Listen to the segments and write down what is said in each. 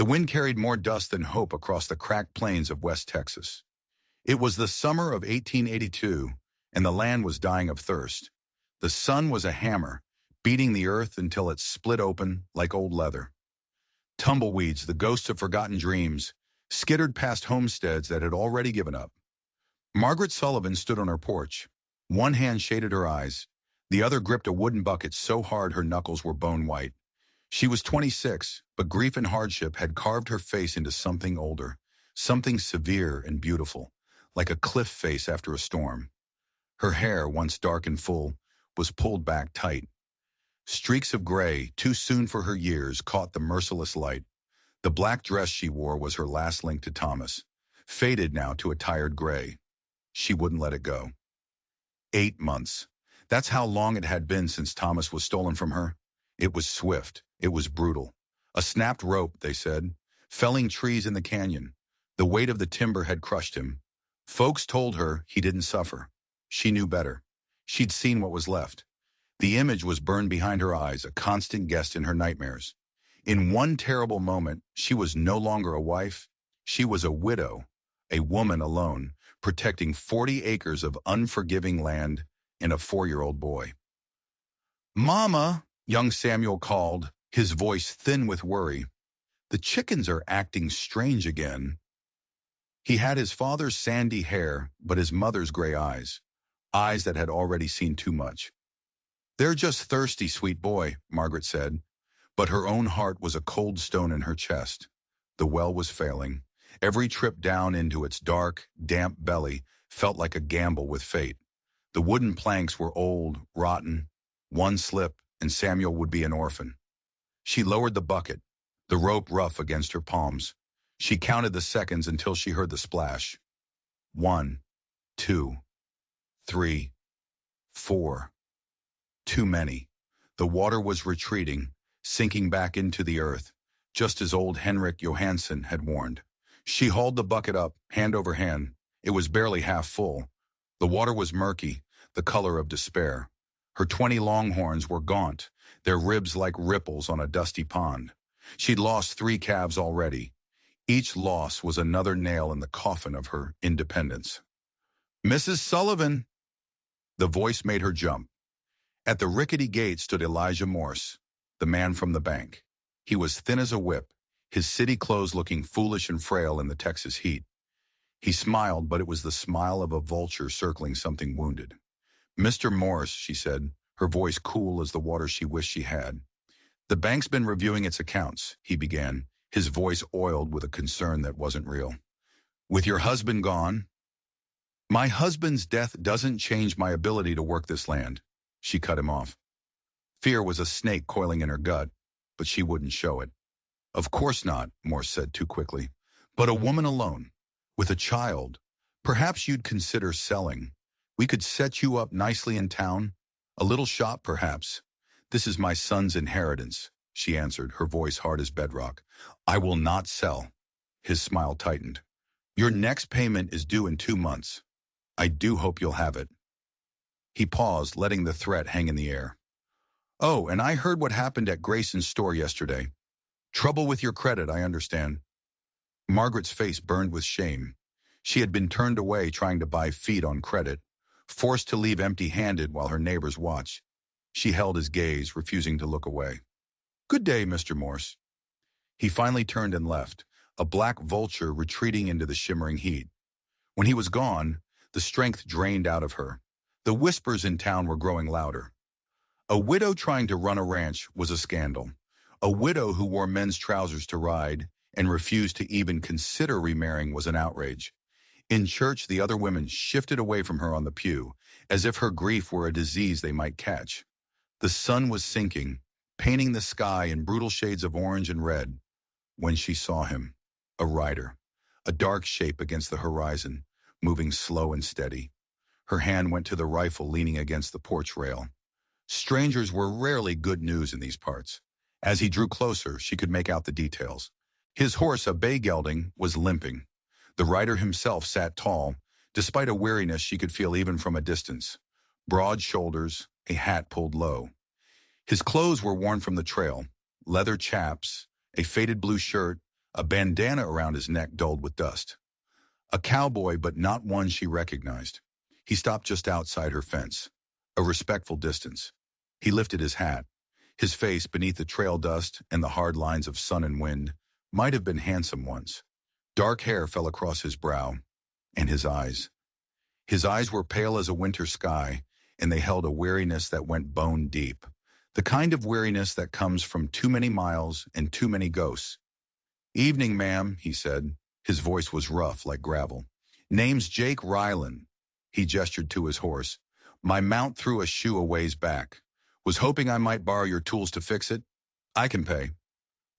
The wind carried more dust than hope across the cracked plains of West Texas. It was the summer of 1882, and the land was dying of thirst. The sun was a hammer, beating the earth until it split open like old leather. Tumbleweeds, the ghosts of forgotten dreams, skittered past homesteads that had already given up. Margaret Sullivan stood on her porch. One hand shaded her eyes. The other gripped a wooden bucket so hard her knuckles were bone white. She was 26, but grief and hardship had carved her face into something older, something severe and beautiful, like a cliff face after a storm. Her hair, once dark and full, was pulled back tight. Streaks of gray, too soon for her years, caught the merciless light. The black dress she wore was her last link to Thomas, faded now to a tired gray. She wouldn't let it go. 8 months. That's how long it had been since Thomas was stolen from her. It was swift. It was brutal. A snapped rope, they said, felling trees in the canyon. The weight of the timber had crushed him. Folks told her he didn't suffer. She knew better. She'd seen what was left. The image was burned behind her eyes, a constant guest in her nightmares. In one terrible moment, she was no longer a wife. She was a widow, a woman alone, protecting 40 acres of unforgiving land and a 4-year-old boy. "Mama," young Samuel called, his voice thin with worry. "The chickens are acting strange again." He had his father's sandy hair, but his mother's gray eyes that had already seen too much. "They're just thirsty, sweet boy," Margaret said, but her own heart was a cold stone in her chest. The well was failing. Every trip down into its dark, damp belly felt like a gamble with fate. The wooden planks were old, rotten. One slip, and Samuel would be an orphan. She lowered the bucket, the rope rough against her palms. She counted the seconds until she heard the splash. 1, 2, 3, 4. Too many. The water was retreating, sinking back into the earth, just as old Henrik Johansson had warned. She hauled the bucket up, hand over hand. It was barely half full. The water was murky, the color of despair. Her 20 longhorns were gaunt, their ribs like ripples on a dusty pond. She'd lost 3 calves already. Each loss was another nail in the coffin of her independence. "Mrs. Sullivan!" The voice made her jump. At the rickety gate stood Elijah Morse, the man from the bank. He was thin as a whip, his city clothes looking foolish and frail in the Texas heat. He smiled, but it was the smile of a vulture circling something wounded. "Mr. Morse," she said, her voice cool as the water she wished she had. "The bank's been reviewing its accounts," he began, his voice oiled with a concern that wasn't real. "With your husband gone?" "My husband's death doesn't change my ability to work this land," she cut him off. Fear was a snake coiling in her gut, but she wouldn't show it. "Of course not," Morse said too quickly. "But a woman alone, with a child, perhaps you'd consider selling. We could set you up nicely in town. A little shop, perhaps." "This is my son's inheritance," she answered, her voice hard as bedrock. "I will not sell." His smile tightened. "Your next payment is due in 2 months. I do hope you'll have it." He paused, letting the threat hang in the air. "Oh, and I heard what happened at Grayson's store yesterday. Trouble with your credit, I understand." Margaret's face burned with shame. She had been turned away trying to buy feed on credit, forced to leave empty-handed while her neighbors watched. She held his gaze, refusing to look away. "Good day, Mr. Morse." He finally turned and left, a black vulture retreating into the shimmering heat. When he was gone, the strength drained out of her. The whispers in town were growing louder. A widow trying to run a ranch was a scandal. A widow who wore men's trousers to ride and refused to even consider remarrying was an outrage. In church, the other women shifted away from her on the pew, as if her grief were a disease they might catch. The sun was sinking, painting the sky in brutal shades of orange and red, when she saw him, a rider, a dark shape against the horizon, moving slow and steady. Her hand went to the rifle leaning against the porch rail. Strangers were rarely good news in these parts. As he drew closer, she could make out the details. His horse, a bay gelding, was limping. The rider himself sat tall, despite a weariness she could feel even from a distance. Broad shoulders, a hat pulled low. His clothes were worn from the trail, leather chaps, a faded blue shirt, a bandana around his neck dulled with dust. A cowboy, but not one she recognized. He stopped just outside her fence, a respectful distance. He lifted his hat. His face, beneath the trail dust and the hard lines of sun and wind, might have been handsome once. Dark hair fell across his brow, and his eyes. His eyes were pale as a winter sky, and they held a weariness that went bone deep. The kind of weariness that comes from too many miles and too many ghosts. "Evening, ma'am," he said. His voice was rough like gravel. "Name's Jake Ryland." He gestured to his horse. "My mount threw a shoe a ways back. Was hoping I might borrow your tools to fix it. I can pay."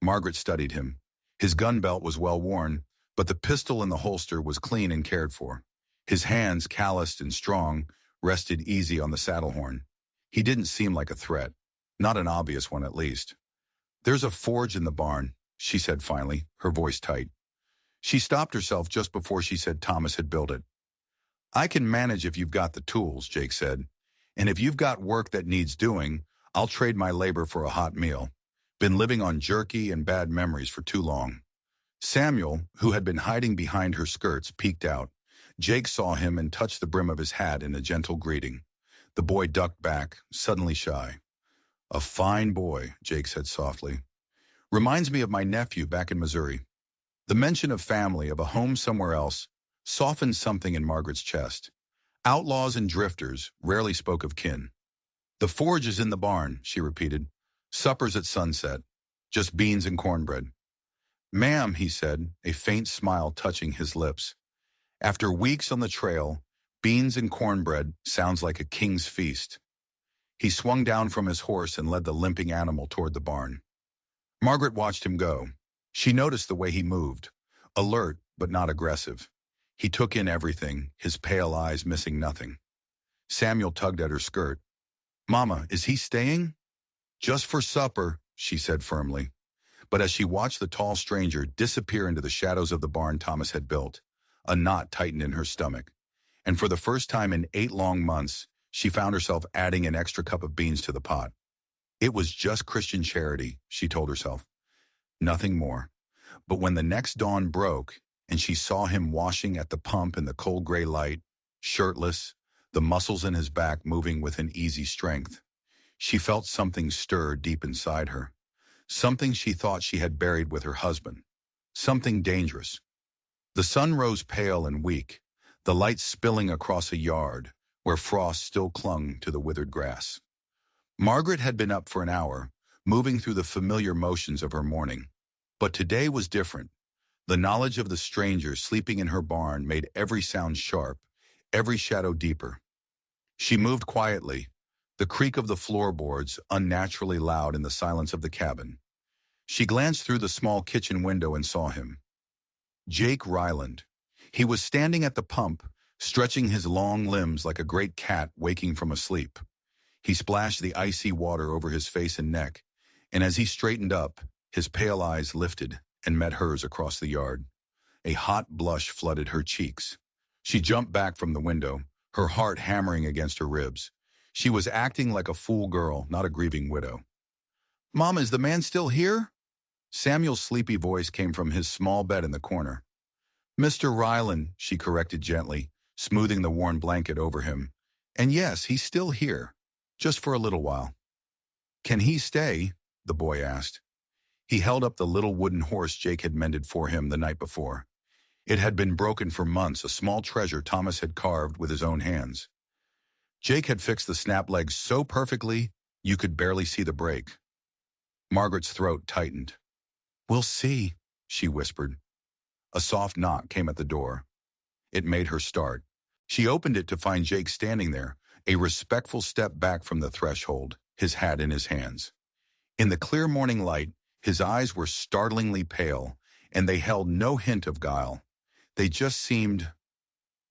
Margaret studied him. His gun belt was well worn, but the pistol in the holster was clean and cared for. His hands, calloused and strong, rested easy on the saddle horn. He didn't seem like a threat. Not an obvious one, at least. "There's a forge in the barn," she said finally, her voice tight. She stopped herself just before she said Thomas had built it. "I can manage if you've got the tools," Jake said. "And if you've got work that needs doing, I'll trade my labor for a hot meal. Been living on jerky and bad memories for too long." Samuel, who had been hiding behind her skirts, peeked out. Jake saw him and touched the brim of his hat in a gentle greeting. The boy ducked back, suddenly shy. "A fine boy," Jake said softly. "Reminds me of my nephew back in Missouri." The mention of family, of a home somewhere else, softened something in Margaret's chest. Outlaws and drifters rarely spoke of kin. "The forge is in the barn," she repeated. "Supper's at sunset. Just beans and cornbread." "Ma'am," he said, a faint smile touching his lips. "After weeks on the trail, beans and cornbread sounds like a king's feast." He swung down from his horse and led the limping animal toward the barn. Margaret watched him go. She noticed the way he moved, alert but not aggressive. He took in everything, his pale eyes missing nothing. Samuel tugged at her skirt. "Mama, is he staying?" "Just for supper," she said firmly. But as she watched the tall stranger disappear into the shadows of the barn Thomas had built, a knot tightened in her stomach. And for the first time in 8 long months, she found herself adding an extra cup of beans to the pot. It was just Christian charity, she told herself. Nothing more. But when the next dawn broke, and she saw him washing at the pump in the cold gray light, shirtless, the muscles in his back moving with an easy strength, she felt something stir deep inside her. Something she thought she had buried with her husband. Something dangerous. The sun rose pale and weak, the light spilling across a yard where frost still clung to the withered grass. Margaret had been up for an hour, moving through the familiar motions of her morning. But today was different. The knowledge of the stranger sleeping in her barn made every sound sharp, every shadow deeper. She moved quietly, the creak of the floorboards unnaturally loud in the silence of the cabin. She glanced through the small kitchen window and saw him. Jake Ryland. He was standing at the pump, stretching his long limbs like a great cat waking from a sleep. He splashed the icy water over his face and neck, and as he straightened up, his pale eyes lifted and met hers across the yard. A hot blush flooded her cheeks. She jumped back from the window, her heart hammering against her ribs. She was acting like a fool girl, not a grieving widow. "Mom, is the man still here?" Samuel's sleepy voice came from his small bed in the corner. "Mr. Ryland," she corrected gently, smoothing the worn blanket over him. "And yes, he's still here, just for a little while." "Can he stay?" the boy asked. He held up the little wooden horse Jake had mended for him the night before. It had been broken for months, a small treasure Thomas had carved with his own hands. Jake had fixed the snap legs so perfectly, you could barely see the break. Margaret's throat tightened. "We'll see," she whispered. A soft knock came at the door. It made her start. She opened it to find Jake standing there, a respectful step back from the threshold, his hat in his hands. In the clear morning light, his eyes were startlingly pale, and they held no hint of guile. They just seemed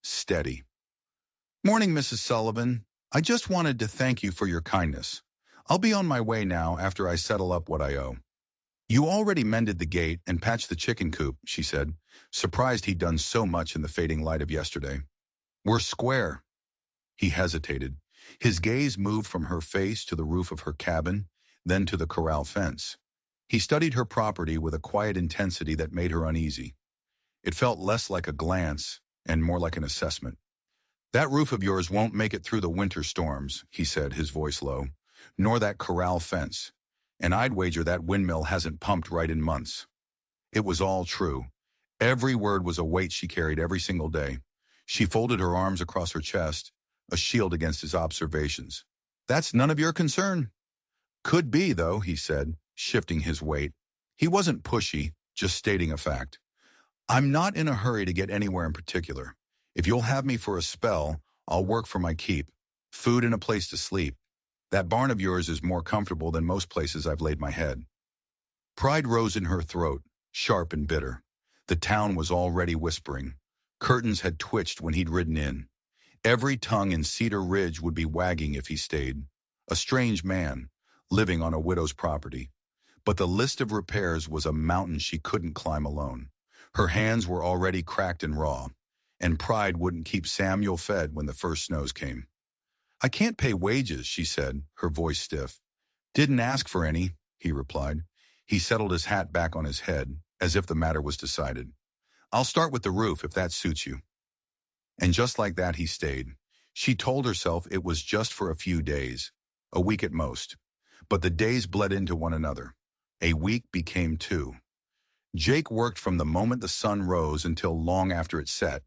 steady. "Morning, Mrs. Sullivan. I just wanted to thank you for your kindness. I'll be on my way now after I settle up what I owe." "You already mended the gate and patched the chicken coop," she said, surprised he'd done so much in the fading light of yesterday. "We're square." He hesitated. His gaze moved from her face to the roof of her cabin, then to the corral fence. He studied her property with a quiet intensity that made her uneasy. It felt less like a glance and more like an assessment. "That roof of yours won't make it through the winter storms," he said, his voice low, "nor that corral fence. And I'd wager that windmill hasn't pumped right in months." It was all true. Every word was a weight she carried every single day. She folded her arms across her chest, a shield against his observations. "That's none of your concern." "Could be, though," he said, shifting his weight. He wasn't pushy, just stating a fact. "I'm not in a hurry to get anywhere in particular. If you'll have me for a spell, I'll work for my keep. Food and a place to sleep. That barn of yours is more comfortable than most places I've laid my head." Pride rose in her throat, sharp and bitter. The town was already whispering. Curtains had twitched when he'd ridden in. Every tongue in Cedar Ridge would be wagging if he stayed. A strange man, living on a widow's property. But the list of repairs was a mountain she couldn't climb alone. Her hands were already cracked and raw, and pride wouldn't keep Samuel fed when the first snows came. "I can't pay wages," she said, her voice stiff. "Didn't ask for any," he replied. He settled his hat back on his head, as if the matter was decided. "I'll start with the roof, if that suits you." And just like that he stayed. She told herself it was just for a few days, a week at most. But the days bled into one another. A week became two. Jake worked from the moment the sun rose until long after it set.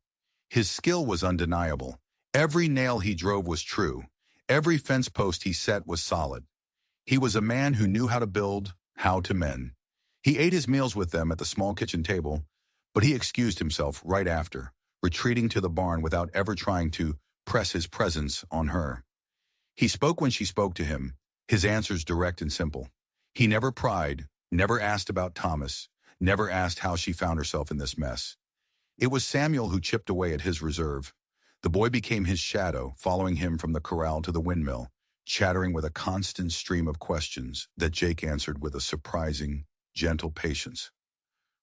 His skill was undeniable. Every nail he drove was true. Every fence post he set was solid. He was a man who knew how to build, how to mend. He ate his meals with them at the small kitchen table, but he excused himself right after, retreating to the barn without ever trying to press his presence on her. He spoke when she spoke to him, his answers direct and simple. He never pried, never asked about Thomas, never asked how she found herself in this mess. It was Samuel who chipped away at his reserve. The boy became his shadow, following him from the corral to the windmill, chattering with a constant stream of questions that Jake answered with a surprising, gentle patience.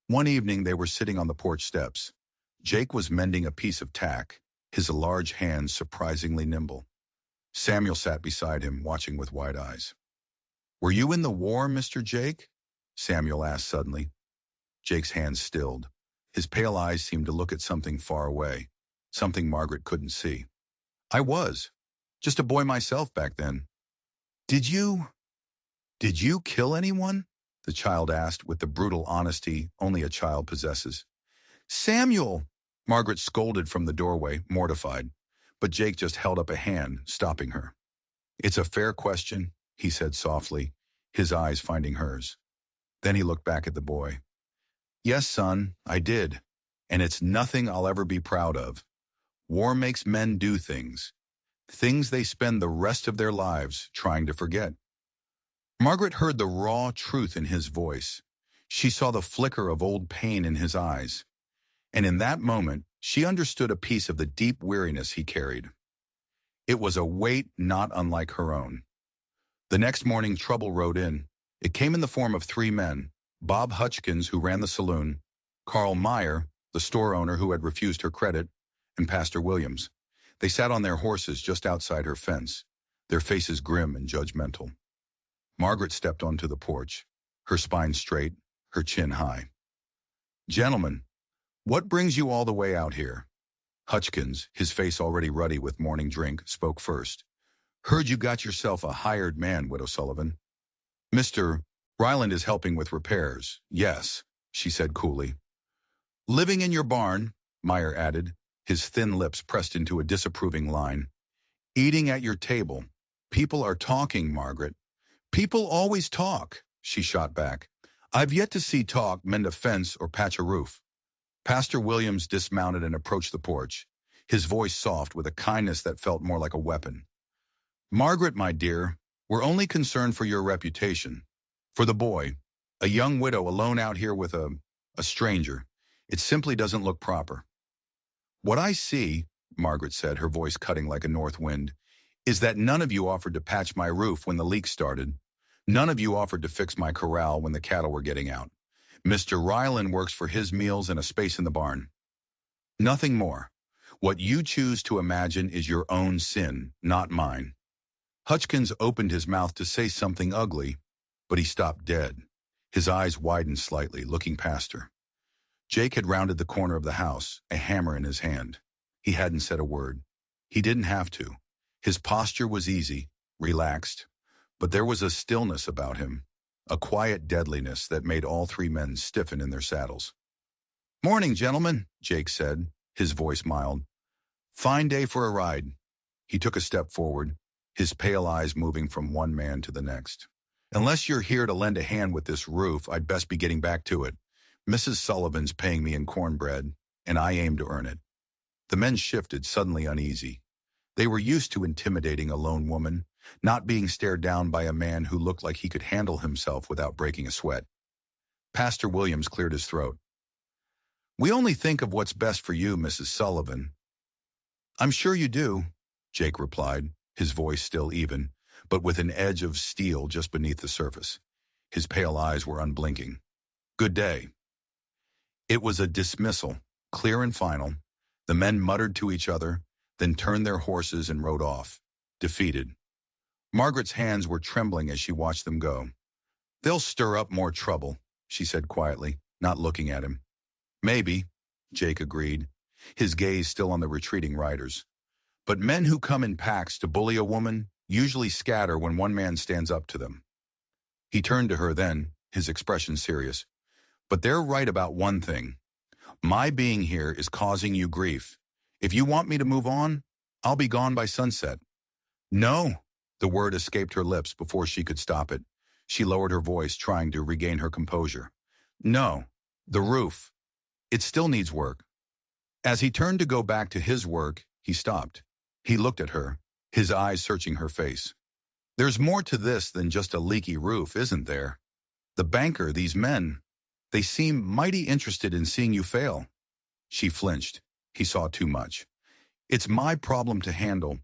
One evening they were sitting on the porch steps. Jake was mending a piece of tack, his large hands surprisingly nimble. Samuel sat beside him, watching with wide eyes. "Were you in the war, Mr. Jake?" Samuel asked suddenly. Jake's hands stilled. His pale eyes seemed to look at something far away, something Margaret couldn't see. "I was. Just a boy myself back then." Did you kill anyone?" the child asked with the brutal honesty only a child possesses. "Samuel!" Margaret scolded from the doorway, mortified. But Jake just held up a hand, stopping her. "It's a fair question," he said softly, his eyes finding hers. Then he looked back at the boy. "Yes, son, I did. And it's nothing I'll ever be proud of. War makes men do things they spend the rest of their lives trying to forget." Margaret heard the raw truth in his voice. She saw the flicker of old pain in his eyes. And in that moment, she understood a piece of the deep weariness he carried. It was a weight not unlike her own. The next morning, trouble rode in. It came in the form of three men: Bob Hutchkins, who ran the saloon, Carl Meyer, the store owner who had refused her credit, and Pastor Williams. They sat on their horses just outside her fence, their faces grim and judgmental. Margaret stepped onto the porch, her spine straight, her chin high. "Gentlemen, what brings you all the way out here?" Hutchkins, his face already ruddy with morning drink, spoke first. "Heard you got yourself a hired man, Widow Sullivan." "Mr. Ryland is helping with repairs, yes," she said coolly. "Living in your barn," Meyer added, his thin lips pressed into a disapproving line. "Eating at your table. People are talking, Margaret." "People always talk," she shot back. "I've yet to see talk mend a fence or patch a roof." Pastor Williams dismounted and approached the porch, his voice soft with a kindness that felt more like a weapon. "Margaret, my dear, we're only concerned for your reputation. For the boy, a young widow alone out here with a stranger. It simply doesn't look proper." "What I see," Margaret said, her voice cutting like a north wind, "is that none of you offered to patch my roof when the leak started. None of you offered to fix my corral when the cattle were getting out. Mr. Ryland works for his meals and a space in the barn. Nothing more. What you choose to imagine is your own sin, not mine." Hutchkins opened his mouth to say something ugly, but he stopped dead. His eyes widened slightly, looking past her. Jake had rounded the corner of the house, a hammer in his hand. He hadn't said a word. He didn't have to. His posture was easy, relaxed, but there was a stillness about him, a quiet deadliness that made all three men stiffen in their saddles. "Morning, gentlemen," Jake said, his voice mild. "Fine day for a ride." He took a step forward, his pale eyes moving from one man to the next. "Unless you're here to lend a hand with this roof, I'd best be getting back to it. Mrs. Sullivan's paying me in cornbread, and I aim to earn it." The men shifted, suddenly uneasy. They were used to intimidating a lone woman, not being stared down by a man who looked like he could handle himself without breaking a sweat. Pastor Williams cleared his throat. "We only think of what's best for you, Mrs. Sullivan." "I'm sure you do," Jake replied, his voice still even, but with an edge of steel just beneath the surface. His pale eyes were unblinking. "Good day." It was a dismissal, clear and final. The men muttered to each other, then turned their horses and rode off, defeated. Margaret's hands were trembling as she watched them go. "They'll stir up more trouble," she said quietly, not looking at him. "Maybe," Jake agreed, his gaze still on the retreating riders. "But men who come in packs to bully a woman usually scatter when one man stands up to them." He turned to her then, his expression serious. "But they're right about one thing. My being here is causing you grief. If you want me to move on, I'll be gone by sunset." "No," the word escaped her lips before she could stop it. She lowered her voice, trying to regain her composure. "No, the roof. It still needs work." As he turned to go back to his work, he stopped. He looked at her, his eyes searching her face. "There's more to this than just a leaky roof, isn't there? The banker, these men, they seem mighty interested in seeing you fail." She flinched. He saw too much. "It's my problem to handle."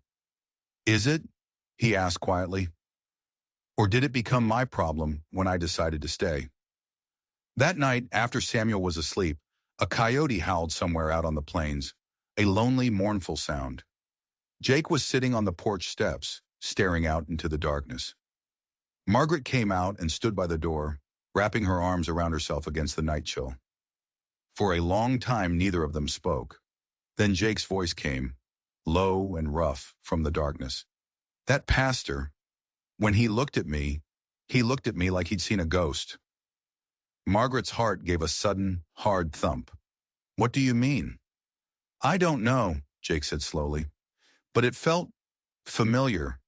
"Is it?" he asked quietly. "Or did it become my problem when I decided to stay?" That night, after Samuel was asleep, a coyote howled somewhere out on the plains, a lonely, mournful sound. Jake was sitting on the porch steps, staring out into the darkness. Margaret came out and stood by the door, wrapping her arms around herself against the night chill. For a long time, neither of them spoke. Then Jake's voice came, low and rough, from the darkness. "That pastor, when he looked at me like he'd seen a ghost." Margaret's heart gave a sudden, hard thump. "What do you mean?" "I don't know," Jake said slowly, "but it felt familiar,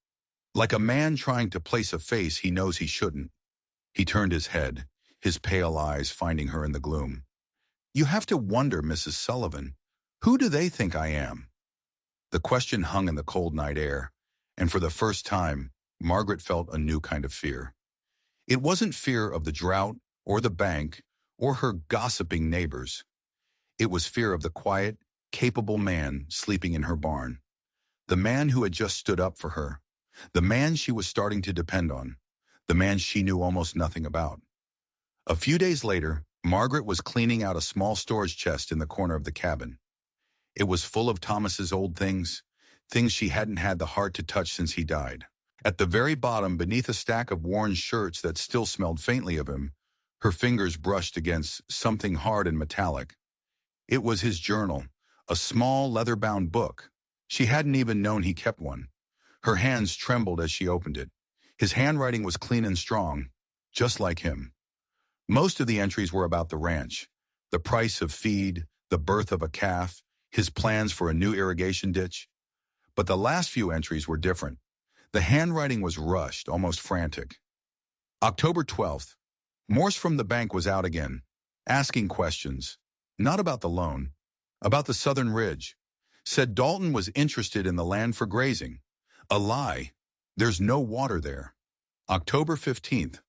like a man trying to place a face he knows he shouldn't." He turned his head, his pale eyes finding her in the gloom. "You have to wonder, Mrs. Sullivan, who do they think I am?" The question hung in the cold night air, and for the first time, Margaret felt a new kind of fear. It wasn't fear of the drought, or the bank, or her gossiping neighbors. It was fear of the quiet, capable man sleeping in her barn. The man who had just stood up for her. The man she was starting to depend on. The man she knew almost nothing about. A few days later, Margaret was cleaning out a small storage chest in the corner of the cabin. It was full of Thomas's old things, things she hadn't had the heart to touch since he died. At the very bottom, beneath a stack of worn shirts that still smelled faintly of him, her fingers brushed against something hard and metallic. It was his journal, a small leather-bound book. She hadn't even known he kept one. Her hands trembled as she opened it. His handwriting was clean and strong, just like him. Most of the entries were about the ranch, the price of feed, the birth of a calf, his plans for a new irrigation ditch. But the last few entries were different. The handwriting was rushed, almost frantic. October 12th. Morse from the bank was out again, asking questions. Not about the loan, about the southern ridge. Said Dalton was interested in the land for grazing. A lie. There's no water there. October 15th.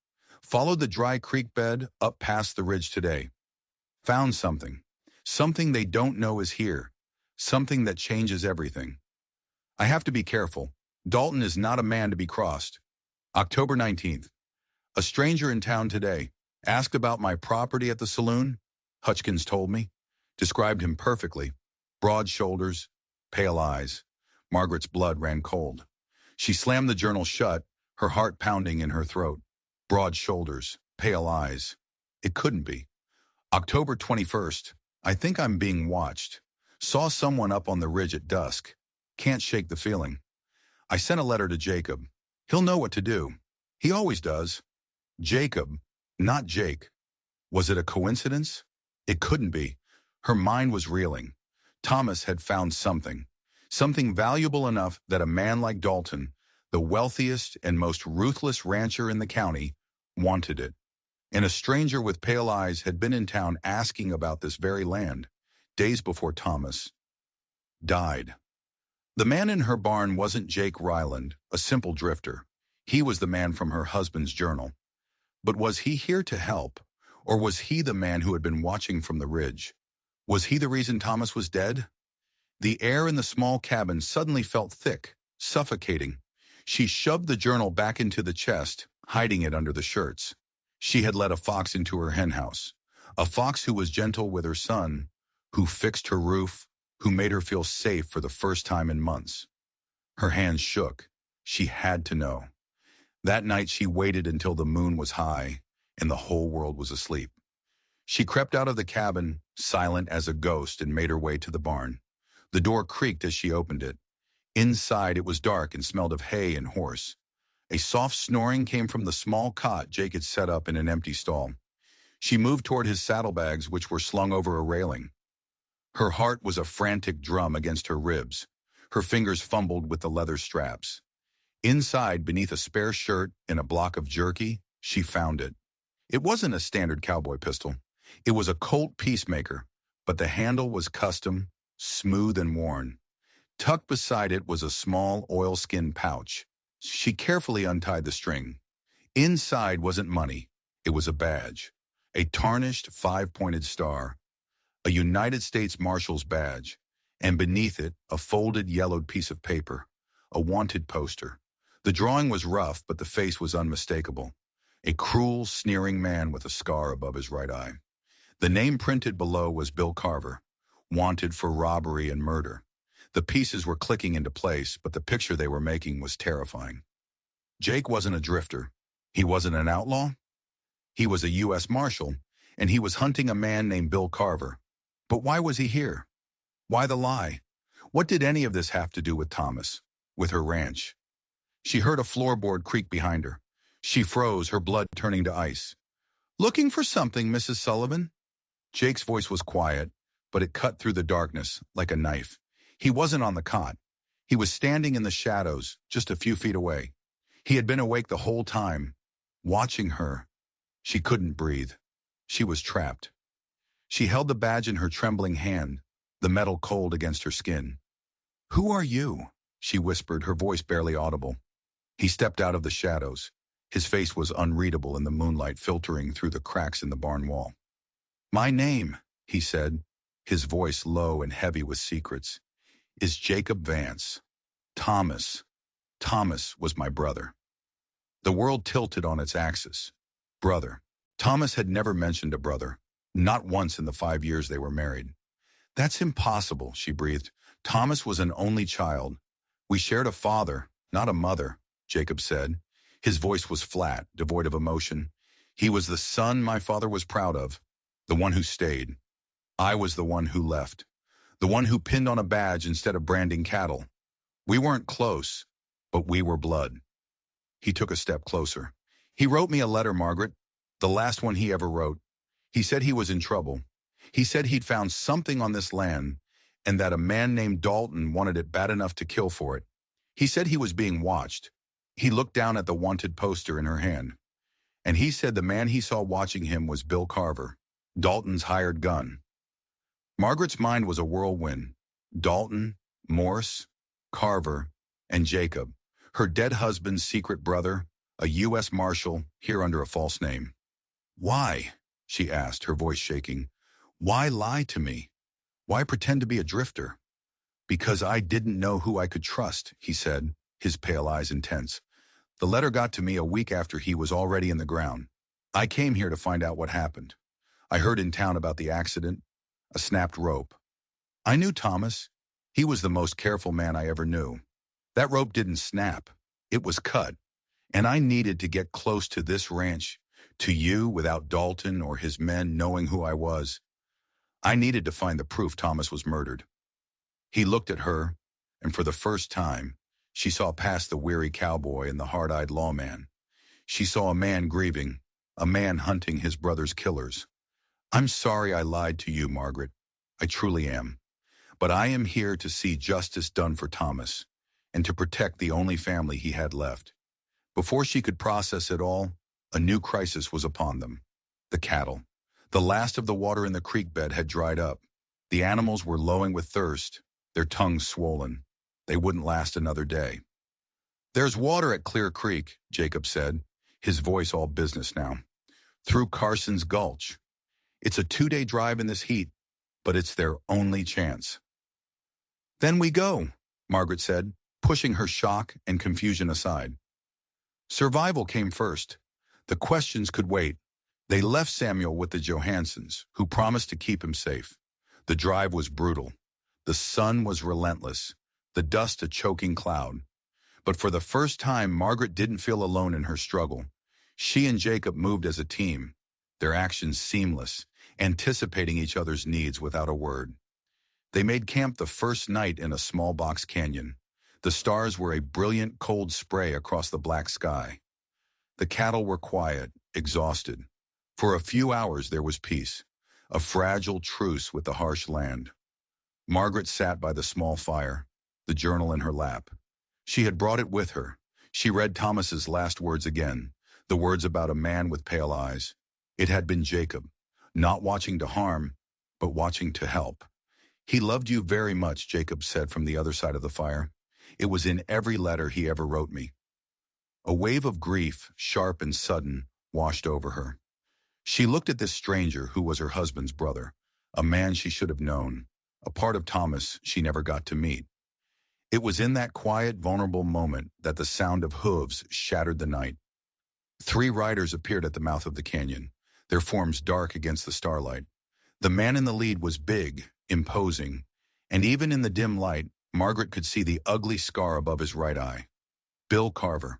Followed the dry creek bed up past the ridge today. Found something. Something they don't know is here. Something that changes everything. I have to be careful. Dalton is not a man to be crossed. October 19th. A stranger in town today. Asked about my property at the saloon. Hutchkins told me. Described him perfectly. Broad shoulders, pale eyes. Margaret's blood ran cold. She slammed the journal shut, her heart pounding in her throat. Broad shoulders, pale eyes. It couldn't be. October 21st. I think I'm being watched. Saw someone up on the ridge at dusk. Can't shake the feeling. I sent a letter to Jacob. He'll know what to do. He always does. Jacob, not Jake. Was it a coincidence? It couldn't be. Her mind was reeling. Thomas had found something. Something valuable enough that a man like Dalton, the wealthiest and most ruthless rancher in the county, wanted it. And a stranger with pale eyes had been in town asking about this very land, days before Thomas died. The man in her barn wasn't Jake Ryland, a simple drifter. He was the man from her husband's journal. But was he here to help? Or was he the man who had been watching from the ridge? Was he the reason Thomas was dead? The air in the small cabin suddenly felt thick, suffocating. She shoved the journal back into the chest, hiding it under the shirts. She had let a fox into her henhouse, a fox who was gentle with her son, who fixed her roof, who made her feel safe for the first time in months. Her hands shook. She had to know. That night she waited until the moon was high and the whole world was asleep. She crept out of the cabin, silent as a ghost, and made her way to the barn. The door creaked as she opened it. Inside it was dark and smelled of hay and horse. A soft snoring came from the small cot Jake had set up in an empty stall. She moved toward his saddlebags, which were slung over a railing. Her heart was a frantic drum against her ribs. Her fingers fumbled with the leather straps. Inside, beneath a spare shirt and a block of jerky, she found it. It wasn't a standard cowboy pistol. It was a Colt Peacemaker, but the handle was custom, smooth and worn. Tucked beside it was a small oilskin pouch. She carefully untied the string. Inside wasn't money. It was a badge. A tarnished five-pointed star. A United States Marshal's badge. And beneath it, a folded yellowed piece of paper. A wanted poster. The drawing was rough, but the face was unmistakable. A cruel, sneering man with a scar above his right eye. The name printed below was Bill Carver, wanted for robbery and murder. The pieces were clicking into place, but the picture they were making was terrifying. Jake wasn't a drifter. He wasn't an outlaw. He was a U.S. Marshal, and he was hunting a man named Bill Carver. But why was he here? Why the lie? What did any of this have to do with Thomas, with her ranch? She heard a floorboard creak behind her. She froze, her blood turning to ice. "Looking for something, Mrs. Sullivan?" Jake's voice was quiet, but it cut through the darkness like a knife. He wasn't on the cot. He was standing in the shadows, just a few feet away. He had been awake the whole time, watching her. She couldn't breathe. She was trapped. She held the badge in her trembling hand, the metal cold against her skin. "Who are you?" she whispered, her voice barely audible. He stepped out of the shadows. His face was unreadable in the moonlight filtering through the cracks in the barn wall. "My name," he said, his voice low and heavy with secrets, "is Jacob Vance. Thomas. Thomas was my brother." The world tilted on its axis. Brother. Thomas had never mentioned a brother, not once in the 5 years they were married. "That's impossible," she breathed. "Thomas was an only child. We shared a father, not a mother," Jacob said. His voice was flat, devoid of emotion. "He was the son my father was proud of, the one who stayed. I was the one who left, the one who pinned on a badge instead of branding cattle. We weren't close, but we were blood." He took a step closer. "He wrote me a letter, Margaret, the last one he ever wrote. He said he was in trouble. He said he'd found something on this land and that a man named Dalton wanted it bad enough to kill for it. He said he was being watched." He looked down at the wanted poster in her hand. "And he said the man he saw watching him was Bill Carver, Dalton's hired gun." Margaret's mind was a whirlwind. Dalton, Morse, Carver, and Jacob, her dead husband's secret brother, a U.S. Marshal, here under a false name. "Why?" she asked, her voice shaking. "Why lie to me? Why pretend to be a drifter?" "Because I didn't know who I could trust," he said, his pale eyes intense. "The letter got to me a week after he was already in the ground. I came here to find out what happened. I heard in town about the accident, a snapped rope. I knew Thomas. He was the most careful man I ever knew. That rope didn't snap. It was cut. And I needed to get close to this ranch, To you, without Dalton or his men knowing who I was, I needed to find the proof Thomas was murdered. He looked at her, and for the first time, she saw past the weary cowboy and the hard-eyed lawman. She saw a man grieving, a man hunting his brother's killers. I'm sorry I lied to you, Margaret. I truly am. But I am here to see justice done for Thomas, and to protect the only family he had left. Before she could process it all, a new crisis was upon them. The cattle. The last of the water in the creek bed had dried up. The animals were lowing with thirst, their tongues swollen. They wouldn't last another day. There's water at Clear Creek, Jacob said, his voice all business now. Through Carson's Gulch. It's a 2-day drive in this heat, but it's their only chance. Then we go, Margaret said, pushing her shock and confusion aside. Survival came first. The questions could wait. They left Samuel with the Johansons, who promised to keep him safe. The drive was brutal. The sun was relentless, the dust a choking cloud. But for the first time, Margaret didn't feel alone in her struggle. She and Jacob moved as a team, their actions seamless, anticipating each other's needs without a word. They made camp the first night in a small box canyon. The stars were a brilliant cold spray across the black sky. The cattle were quiet, exhausted. For a few hours there was peace, a fragile truce with the harsh land. Margaret sat by the small fire, the journal in her lap. She had brought it with her. She read Thomas's last words again, the words about a man with pale eyes. It had been Jacob, not watching to harm, but watching to help. He loved you very much, Jacob said from the other side of the fire. It was in every letter he ever wrote me. A wave of grief, sharp and sudden, washed over her. She looked at this stranger who was her husband's brother, a man she should have known, a part of Thomas she never got to meet. It was in that quiet, vulnerable moment that the sound of hooves shattered the night. 3 riders appeared at the mouth of the canyon, their forms dark against the starlight. The man in the lead was big, imposing, and even in the dim light, Margaret could see the ugly scar above his right eye. Bill Carver.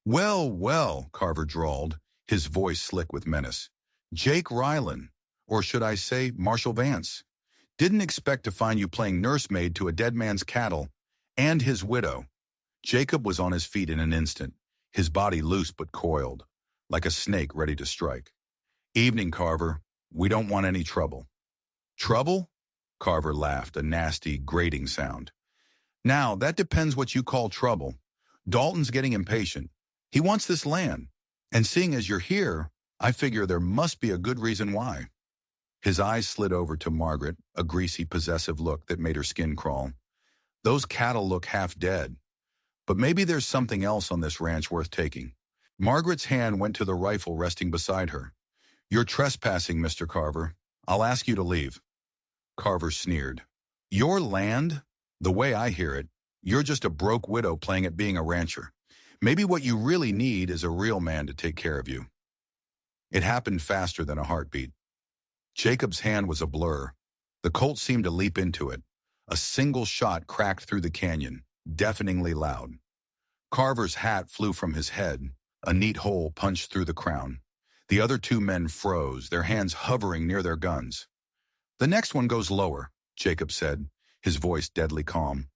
Well, well, Carver drawled, his voice slick with menace. Jake Ryland, or should I say Marshall Vance. Didn't expect to find you playing nursemaid to a dead man's cattle and his widow. Jacob was on his feet in an instant, his body loose but coiled, like a snake ready to strike. Evening, Carver. We don't want any trouble. Trouble? Carver laughed, a nasty, grating sound. Now, that depends what you call trouble. Dalton's getting impatient. He wants this land. And seeing as you're here, I figure there must be a good reason why. His eyes slid over to Margaret, a greasy, possessive look that made her skin crawl. Those cattle look half dead. But maybe there's something else on this ranch worth taking. Margaret's hand went to the rifle resting beside her. You're trespassing, Mr. Carver. I'll ask you to leave. Carver sneered. Your land? The way I hear it, you're just a broke widow playing at being a rancher. Maybe what you really need is a real man to take care of you. It happened faster than a heartbeat. Jacob's hand was a blur. The Colt seemed to leap into it. A single shot cracked through the canyon, deafeningly loud. Carver's hat flew from his head. A neat hole punched through the crown. The other 2 men froze, their hands hovering near their guns. The next one goes lower, Jacob said, his voice deadly calm.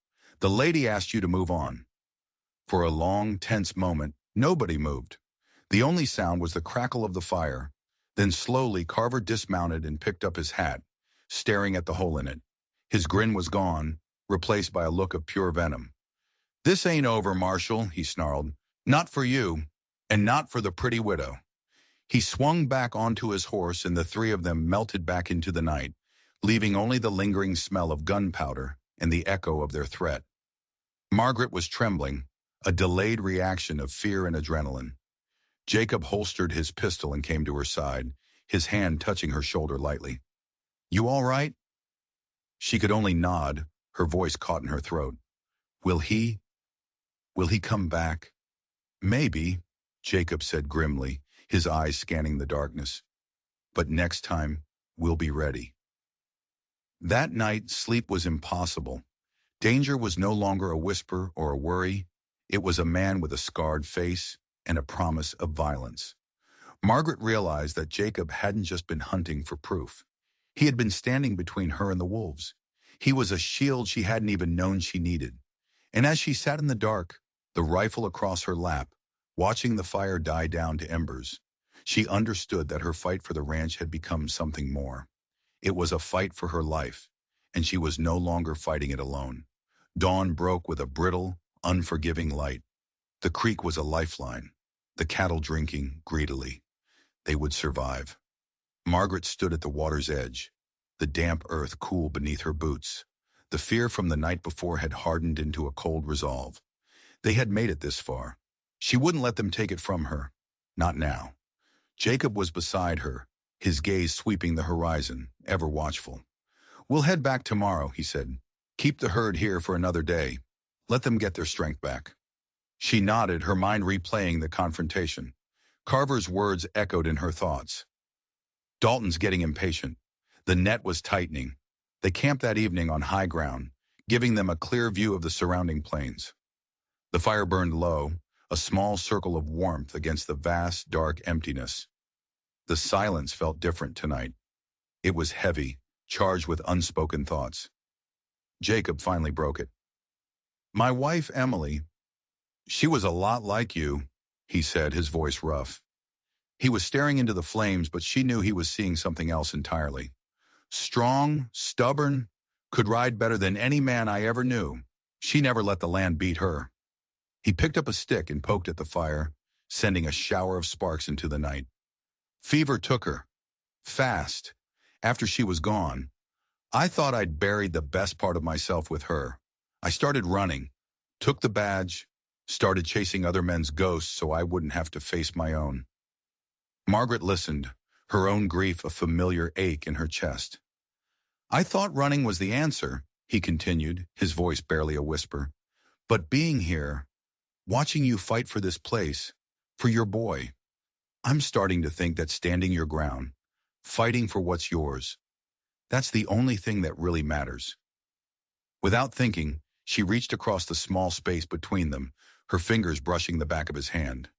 The lady asked you to move on. For a long, tense moment, nobody moved. The only sound was the crackle of the fire. Then slowly, Carver dismounted and picked up his hat, staring at the hole in it. His grin was gone, replaced by a look of pure venom. This ain't over, Marshal, he snarled. Not for you, and not for the pretty widow. He swung back onto his horse, and the 3 of them melted back into the night, leaving only the lingering smell of gunpowder and the echo of their threat. Margaret was trembling, a delayed reaction of fear and adrenaline. Jacob holstered his pistol and came to her side, his hand touching her shoulder lightly. You all right? She could only nod, her voice caught in her throat. Will he come back? Maybe, Jacob said grimly, his eyes scanning the darkness. But next time, we'll be ready. That night, sleep was impossible. Danger was no longer a whisper or a worry. It was a man with a scarred face and a promise of violence. Margaret realized that Jacob hadn't just been hunting for proof. He had been standing between her and the wolves. He was a shield she hadn't even known she needed. And as she sat in the dark, the rifle across her lap, watching the fire die down to embers, she understood that her fight for the ranch had become something more. It was a fight for her life, and she was no longer fighting it alone. Dawn broke with a brittle, unforgiving light. The creek was a lifeline, the cattle drinking greedily. They would survive. Margaret stood at the water's edge, the damp earth cool beneath her boots. The fear from the night before had hardened into a cold resolve. They had made it this far. She wouldn't let them take it from her. Not now. Jacob was beside her, his gaze sweeping the horizon, ever watchful. "We'll head back tomorrow," he said. "Keep the herd here for another day. Let them get their strength back." She nodded, her mind replaying the confrontation. Carver's words echoed in her thoughts. Dalton's getting impatient. The net was tightening. They camped that evening on high ground, giving them a clear view of the surrounding plains. The fire burned low, a small circle of warmth against the vast, dark emptiness. The silence felt different tonight. It was heavy, charged with unspoken thoughts. Jacob finally broke it. "My wife, Emily, she was a lot like you," he said, his voice rough. He was staring into the flames, but she knew he was seeing something else entirely. "Strong, stubborn, could ride better than any man I ever knew. She never let the land beat her." He picked up a stick and poked at the fire, sending a shower of sparks into the night. "Fever took her. Fast. After she was gone, I thought I'd buried the best part of myself with her. I started running, took the badge, started chasing other men's ghosts so I wouldn't have to face my own." Margaret listened, her own grief a familiar ache in her chest. "I thought running was the answer," he continued, his voice barely a whisper. "But being here, watching you fight for this place, for your boy, I'm starting to think that standing your ground, fighting for what's yours, that's the only thing that really matters." Without thinking, she reached across the small space between them, her fingers brushing the back of his hand.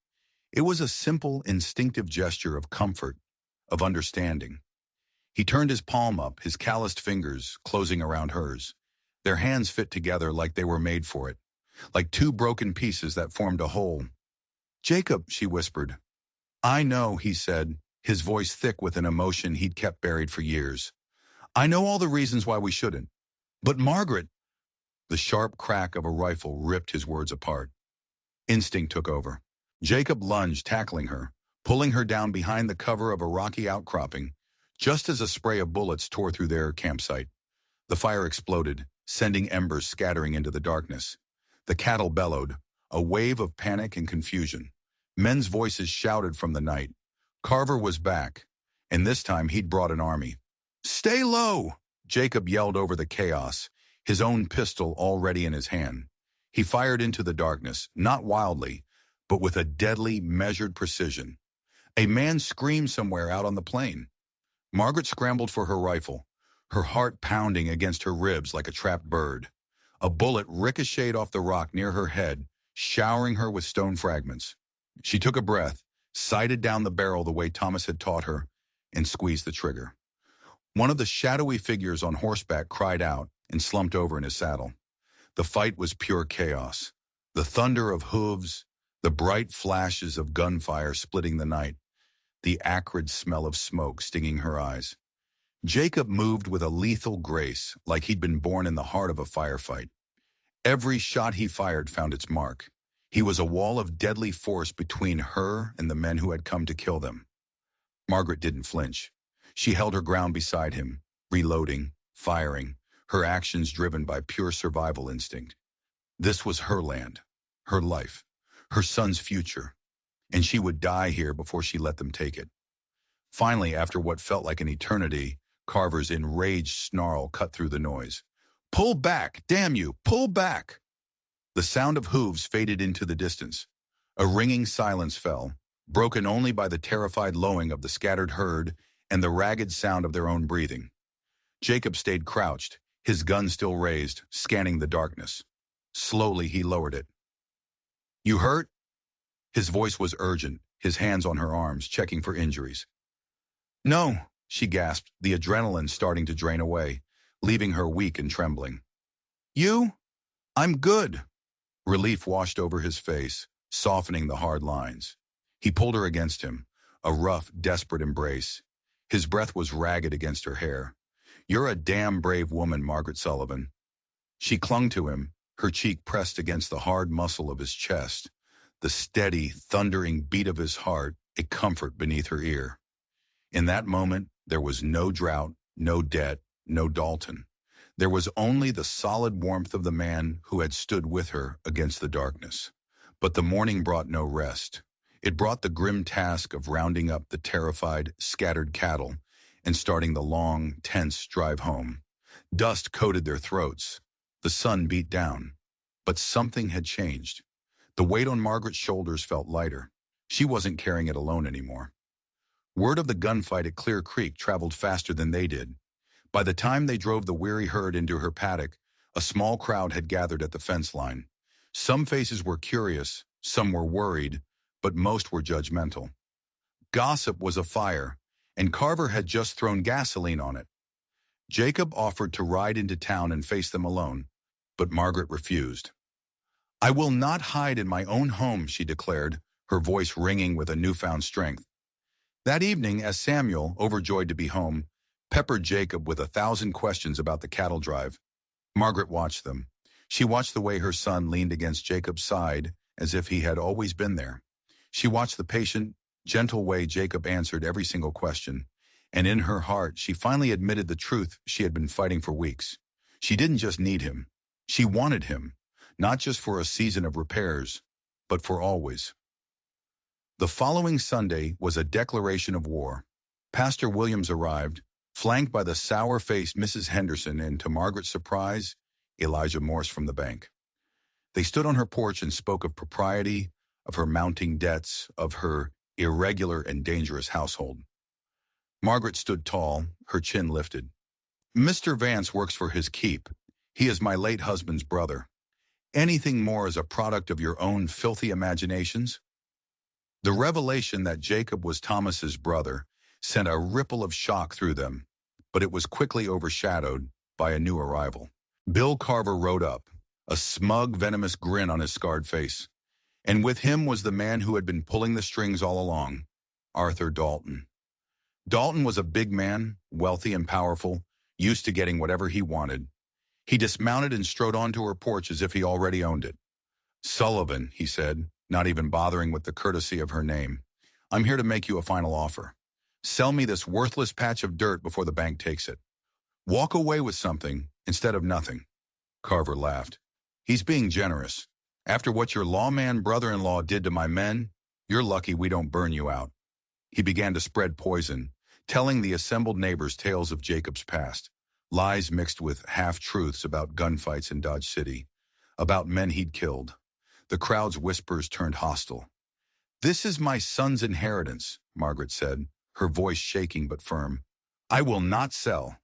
It was a simple, instinctive gesture of comfort, of understanding. He turned his palm up, his calloused fingers closing around hers. Their hands fit together like they were made for it, like two broken pieces that formed a whole. "Jacob," she whispered. "I know," he said, his voice thick with an emotion he'd kept buried for years. "I know all the reasons why we shouldn't. But Margaret—" The sharp crack of a rifle ripped his words apart. Instinct took over. Jacob lunged, tackling her, pulling her down behind the cover of a rocky outcropping, just as a spray of bullets tore through their campsite. The fire exploded, sending embers scattering into the darkness. The cattle bellowed, a wave of panic and confusion. Men's voices shouted from the night. Carver was back, and this time he'd brought an army. "Stay low!" Jacob yelled over the chaos, his own pistol already in his hand. He fired into the darkness, not wildly, but with a deadly, measured precision. A man screamed somewhere out on the plain. Margaret scrambled for her rifle, her heart pounding against her ribs like a trapped bird. A bullet ricocheted off the rock near her head, showering her with stone fragments. She took a breath, sighted down the barrel the way Thomas had taught her, and squeezed the trigger. One of the shadowy figures on horseback cried out and slumped over in his saddle. The fight was pure chaos. The thunder of hooves, the bright flashes of gunfire splitting the night, the acrid smell of smoke stinging her eyes. Jacob moved with a lethal grace, like he'd been born in the heart of a firefight. Every shot he fired found its mark. He was a wall of deadly force between her and the men who had come to kill them. Margaret didn't flinch. She held her ground beside him, reloading, firing, her actions driven by pure survival instinct. This was her land, her life, her son's future, and she would die here before she let them take it. Finally, after what felt like an eternity, Carver's enraged snarl cut through the noise. "Pull back! Damn you! Pull back!" The sound of hooves faded into the distance. A ringing silence fell, broken only by the terrified lowing of the scattered herd and the ragged sound of their own breathing. Jacob stayed crouched, his gun still raised, scanning the darkness. Slowly he lowered it. "You hurt?" His voice was urgent, his hands on her arms, checking for injuries. No, she gasped, the adrenaline starting to drain away, leaving her weak and trembling. You? I'm good. Relief washed over his face, softening the hard lines. He pulled her against him, a rough, desperate embrace. His breath was ragged against her hair. You're a damn brave woman, Margaret Sullivan. She clung to him, her cheek pressed against the hard muscle of his chest, the steady, thundering beat of his heart, a comfort beneath her ear. In that moment, there was no drought, no debt, no Dalton. There was only the solid warmth of the man who had stood with her against the darkness. But the morning brought no rest. It brought the grim task of rounding up the terrified, scattered cattle and starting the long, tense drive home. Dust coated their throats. The sun beat down. But something had changed. The weight on Margaret's shoulders felt lighter. She wasn't carrying it alone anymore. Word of the gunfight at Clear Creek traveled faster than they did. By the time they drove the weary herd into her paddock, a small crowd had gathered at the fence line. Some faces were curious, some were worried, but most were judgmental. Gossip was afire, and Carver had just thrown gasoline on it. Jacob offered to ride into town and face them alone, but Margaret refused. I will not hide in my own home, she declared, her voice ringing with a newfound strength. That evening, as Samuel, overjoyed to be home, peppered Jacob with 1,000 questions about the cattle drive, Margaret watched them. She watched the way her son leaned against Jacob's side as if he had always been there. She watched the patient, gentle way Jacob answered every single question, and in her heart she finally admitted the truth she had been fighting for weeks. She didn't just need him. She wanted him, not just for a season of repairs, but for always. The following Sunday was a declaration of war. Pastor Williams arrived, flanked by the sour-faced Mrs. Henderson and, to Margaret's surprise, Elijah Morse from the bank. They stood on her porch and spoke of propriety, of her mounting debts, of her irregular and dangerous household. Margaret stood tall, her chin lifted. Mr. Vance works for his keep. He is my late husband's brother. Anything more is a product of your own filthy imaginations? The revelation that Jacob was Thomas's brother sent a ripple of shock through them, but it was quickly overshadowed by a new arrival. Bill Carver rode up, a smug, venomous grin on his scarred face. And with him was the man who had been pulling the strings all along, Arthur Dalton. Dalton was a big man, wealthy and powerful, used to getting whatever he wanted. He dismounted and strode onto her porch as if he already owned it. Sullivan, he said, not even bothering with the courtesy of her name. I'm here to make you a final offer. Sell me this worthless patch of dirt before the bank takes it. Walk away with something instead of nothing. Carver laughed. He's being generous. After what your lawman brother-in-law did to my men, you're lucky we don't burn you out. He began to spread poison, telling the assembled neighbors tales of Jacob's past, lies mixed with half-truths about gunfights in Dodge City, about men he'd killed. The crowd's whispers turned hostile. This is my son's inheritance, Margaret said, her voice shaking but firm. I will not sell.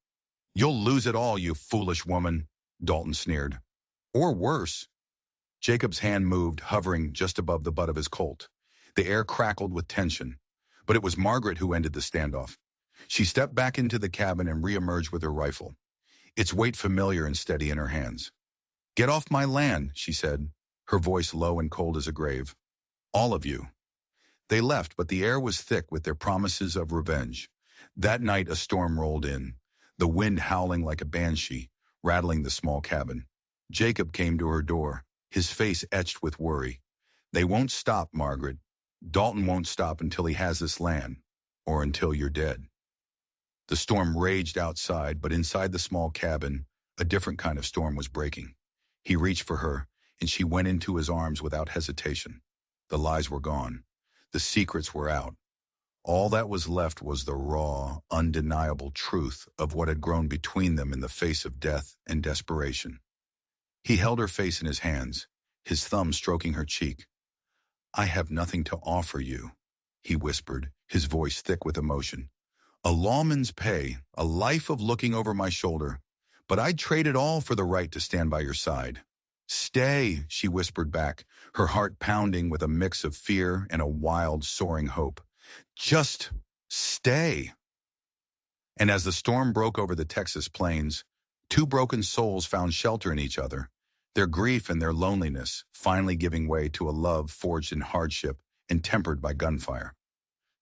You'll lose it all, you foolish woman, Dalton sneered. Or worse. Jacob's hand moved, hovering just above the butt of his Colt. The air crackled with tension, but it was Margaret who ended the standoff. She stepped back into the cabin and reemerged with her rifle, its weight familiar and steady in her hands. Get off my land, she said, her voice low and cold as a grave. All of you. They left, but the air was thick with their promises of revenge. That night a storm rolled in, the wind howling like a banshee, rattling the small cabin. Jacob came to her door, his face etched with worry. They won't stop, Margaret. Dalton won't stop until he has this land, or until you're dead. The storm raged outside, but inside the small cabin, a different kind of storm was breaking. He reached for her, and she went into his arms without hesitation. The lies were gone. The secrets were out. All that was left was the raw, undeniable truth of what had grown between them in the face of death and desperation. He held her face in his hands, his thumb stroking her cheek. I have nothing to offer you, he whispered, his voice thick with emotion. A lawman's pay, a life of looking over my shoulder, but I'd trade it all for the right to stand by your side. "Stay," she whispered back, her heart pounding with a mix of fear and a wild, soaring hope. "Just stay." And as the storm broke over the Texas plains, two broken souls found shelter in each other, their grief and their loneliness finally giving way to a love forged in hardship and tempered by gunfire.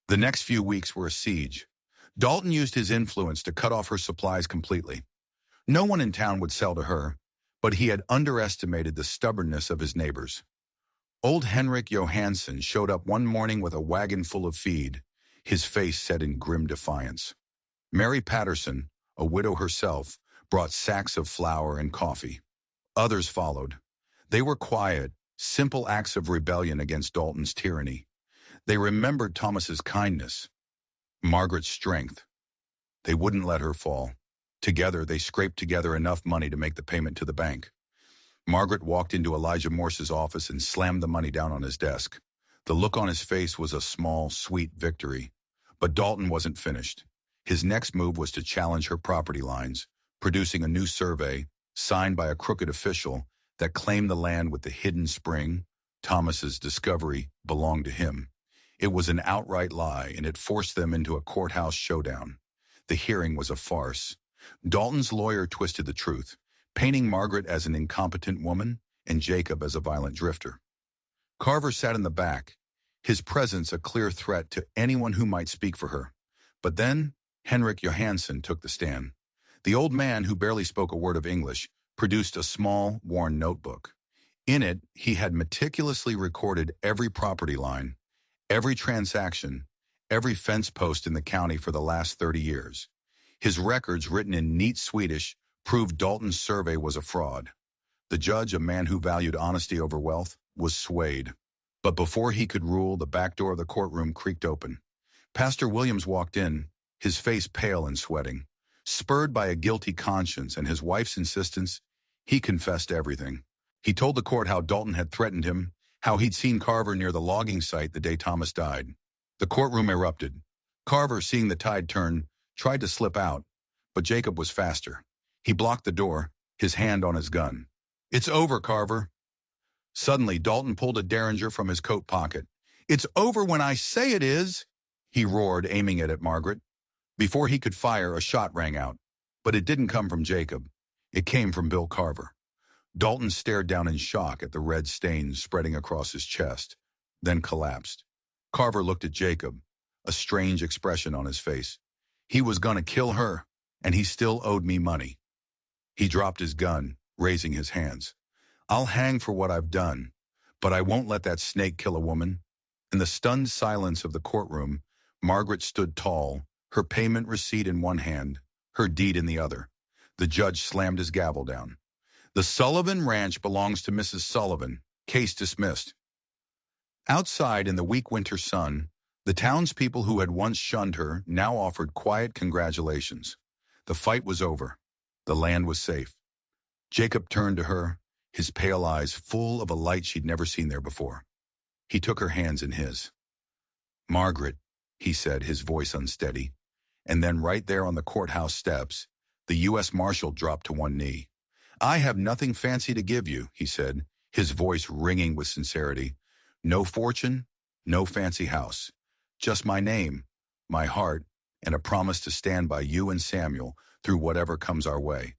The next few weeks were a siege. Dalton used his influence to cut off her supplies completely. No one in town would sell to her, but he had underestimated the stubbornness of his neighbors. Old Henrik Johansson showed up one morning with a wagon full of feed, his face set in grim defiance. Mary Patterson, a widow herself, brought sacks of flour and coffee. Others followed. They were quiet, simple acts of rebellion against Dalton's tyranny. They remembered Thomas's kindness, Margaret's strength. They wouldn't let her fall. Together, they scraped together enough money to make the payment to the bank. Margaret walked into Elijah Morse's office and slammed the money down on his desk. The look on his face was a small, sweet victory. But Dalton wasn't finished. His next move was to challenge her property lines, producing a new survey, signed by a crooked official, that claimed the land with the hidden spring, Thomas's discovery, belonged to him. It was an outright lie, and it forced them into a courthouse showdown. The hearing was a farce. Dalton's lawyer twisted the truth, painting Margaret as an incompetent woman and Jacob as a violent drifter. Carver sat in the back, his presence a clear threat to anyone who might speak for her. But then, Henrik Johansson took the stand. The old man, who barely spoke a word of English, produced a small, worn notebook. In it, he had meticulously recorded every property line, every transaction, every fence post in the county for the last 30 years. His records, written in neat Swedish, proved Dalton's survey was a fraud. The judge, a man who valued honesty over wealth, was swayed. But before he could rule, the back door of the courtroom creaked open. Pastor Williams walked in, his face pale and sweating. Spurred by a guilty conscience and his wife's insistence, he confessed everything. He told the court how Dalton had threatened him, how he'd seen Carver near the logging site the day Thomas died. The courtroom erupted. Carver, seeing the tide turn, tried to slip out, but Jacob was faster. He blocked the door, his hand on his gun. "It's over, Carver." Suddenly, Dalton pulled a derringer from his coat pocket. "It's over when I say it is," he roared, aiming it at Margaret. Before he could fire, a shot rang out. But it didn't come from Jacob. It came from Bill Carver. Dalton stared down in shock at the red stains spreading across his chest, then collapsed. Carver looked at Jacob, a strange expression on his face. He was gonna kill her, and he still owed me money. He dropped his gun, raising his hands. "I'll hang for what I've done, but I won't let that snake kill a woman." In the stunned silence of the courtroom, Margaret stood tall, her payment receipt in one hand, her deed in the other. The judge slammed his gavel down. "The Sullivan Ranch belongs to Mrs. Sullivan. Case dismissed." Outside in the weak winter sun, the townspeople who had once shunned her now offered quiet congratulations. The fight was over. The land was safe. Jacob turned to her, his pale eyes full of a light she'd never seen there before. He took her hands in his. "Margaret," he said, his voice unsteady. And then right there on the courthouse steps, the U.S. Marshal dropped to one knee. "I have nothing fancy to give you," he said, his voice ringing with sincerity. "No fortune, no fancy house. Just my name, my heart, and a promise to stand by you and Samuel through whatever comes our way.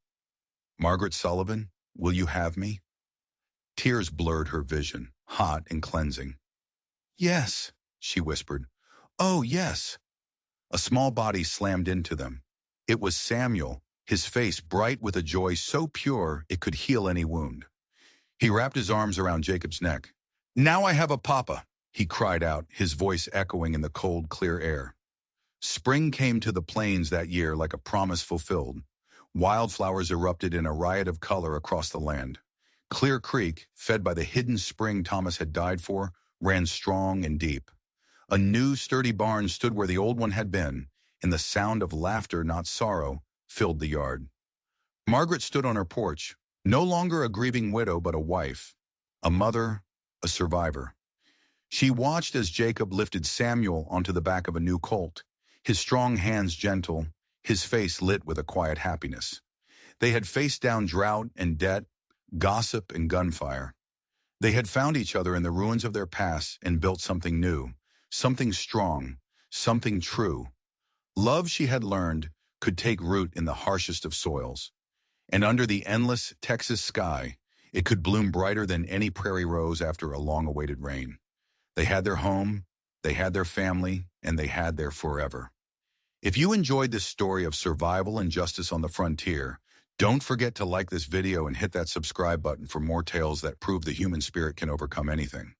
Margaret Sullivan, will you have me?" Tears blurred her vision, hot and cleansing. "Yes," she whispered. "Oh, yes." A small body slammed into them. It was Samuel, his face bright with a joy so pure it could heal any wound. He wrapped his arms around Jacob's neck. "Now I have a papa," he cried out, his voice echoing in the cold, clear air. Spring came to the plains that year like a promise fulfilled. Wildflowers erupted in a riot of color across the land. Clear Creek, fed by the hidden spring Thomas had died for, ran strong and deep. A new, sturdy barn stood where the old one had been, and the sound of laughter, not sorrow, filled the yard. Margaret stood on her porch, no longer a grieving widow but a wife, a mother, a survivor. She watched as Jacob lifted Samuel onto the back of a new colt, his strong hands gentle, his face lit with a quiet happiness. They had faced down drought and debt, gossip, and gunfire. They had found each other in the ruins of their past and built something new, something strong, something true. Love, she had learned, could take root in the harshest of soils. And under the endless Texas sky, it could bloom brighter than any prairie rose after a long-awaited rain. They had their home, they had their family, and they had their forever. If you enjoyed this story of survival and justice on the frontier, don't forget to like this video and hit that subscribe button for more tales that prove the human spirit can overcome anything.